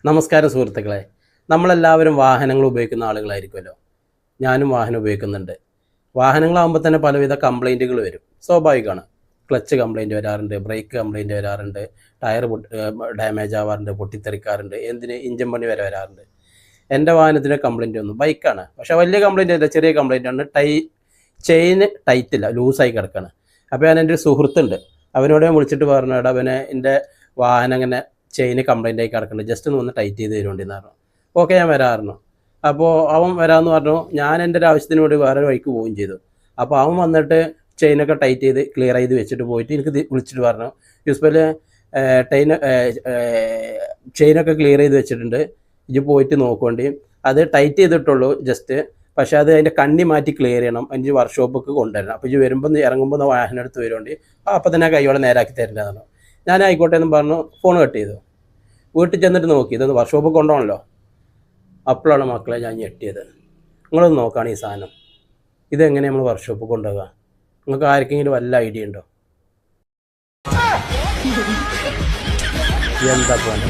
നമസ്കാരം സുഹൃത്തുക്കളെ. നമ്മളെല്ലാവരും വാഹനങ്ങൾ ഉപയോഗിക്കുന്ന ആളുകളായിരിക്കുമല്ലോ. ഞാനും വാഹനം ഉപയോഗിക്കുന്നുണ്ട്. വാഹനങ്ങളാകുമ്പോൾ തന്നെ പലവിധ കംപ്ലൈൻറ്റുകൾ വരും, സ്വാഭാവികമാണ്. ക്ലച്ച് കംപ്ലൈൻറ്റ് വരാറുണ്ട്, ബ്രേക്ക് കംപ്ലൈൻറ്റ് വരാറുണ്ട്, ടയർ ഡാമേജ് ആവാറുണ്ട്, പൊട്ടിത്തെറിക്കാറുണ്ട്, ഇഞ്ചൻ പണി വരെ വരാറുണ്ട്. എൻ്റെ വാഹനത്തിൻ്റെ കംപ്ലൈൻറ്റ് ഒന്നും ബൈക്കാണ്, പക്ഷേ വലിയ കംപ്ലൈൻറ്റ് അല്ല, ചെറിയ കംപ്ലൈൻറ്റാണ്. ചെയിന് ടൈറ്റില്ല, ലൂസായി കിടക്കുകയാണ്. അപ്പോൾ ഞാൻ എൻ്റെ ഒരു സുഹൃത്തുണ്ട്, അവനോട് ഞാൻ വിളിച്ചിട്ട് പറഞ്ഞു, എടാ അവനെ എൻ്റെ വാഹനം അങ്ങനെ ചെയിന് കംപ്ലൈൻ്റ് ആയി കിടക്കുന്നുണ്ട്, ജസ്റ്റ് ഒന്ന് ടൈറ്റ് ചെയ്ത് തരുന്നുണ്ടെന്ന് പറഞ്ഞു. ഓക്കെ, ഞാൻ വരാമായിരുന്നു. അപ്പോൾ അവൻ വരാമെന്ന് പറഞ്ഞു. ഞാൻ എൻ്റെ ഒരു ആവശ്യത്തിന് വേണ്ടി വേറെ വഴിക്ക് പോവുകയും ചെയ്തു. അപ്പോൾ അവൻ വന്നിട്ട് ചെയിനൊക്കെ ടൈറ്റ് ചെയ്ത് ക്ലിയർ ചെയ്ത് വെച്ചിട്ട് പോയിട്ട് എനിക്ക് വിളിച്ചിട്ട് പറഞ്ഞു, യൂസ്ഫല് ചെയിനൊക്കെ ക്ലിയർ ചെയ്ത് വെച്ചിട്ടുണ്ട്, ഇത് പോയിട്ട് നോക്കേണ്ടി, അത് ടൈറ്റ് ചെയ്തിട്ടുള്ളൂ ജസ്റ്റ്, പക്ഷേ അത് അതിൻ്റെ കണ്ണി മാറ്റി ക്ലിയർ ചെയ്യണം, അതിൻ്റെ വർക്ക്ഷോപ്പൊക്കെ കൊണ്ടുവരണം. അപ്പോൾ ഇത് വരുമ്പോൾ ഇറങ്ങുമ്പോൾ വാഹനം എടുത്ത് വരുന്നുണ്ട്, അപ്പോൾ തന്നെ കൈയോടെ നേരാക്കി തരേണ്ടതാണ്. ഞാൻ ആയിക്കോട്ടെ എന്ന് പറഞ്ഞു, ഫോൺ കട്ട് ചെയ്തു. വീട്ടിൽ ചെന്നിട്ട് നോക്കി, ഇതൊന്ന് വർക്ക്ഷോപ്പ് കൊണ്ടുപോകണമല്ലോ. അപ്പോഴാണ് മക്കളെ ഞാൻ ഞെട്ടിയത്. നിങ്ങളൊന്ന് നോക്കുകയാണ് ഈ സാധനം, ഇതെങ്ങനെ നമ്മൾ വർക്ക്ഷോപ്പ് കൊണ്ടുപോകുക? നിങ്ങൾക്ക് ആർക്കെങ്കിലും വല്ല ഐഡിയ ഉണ്ടോ? എന്താ പോലെ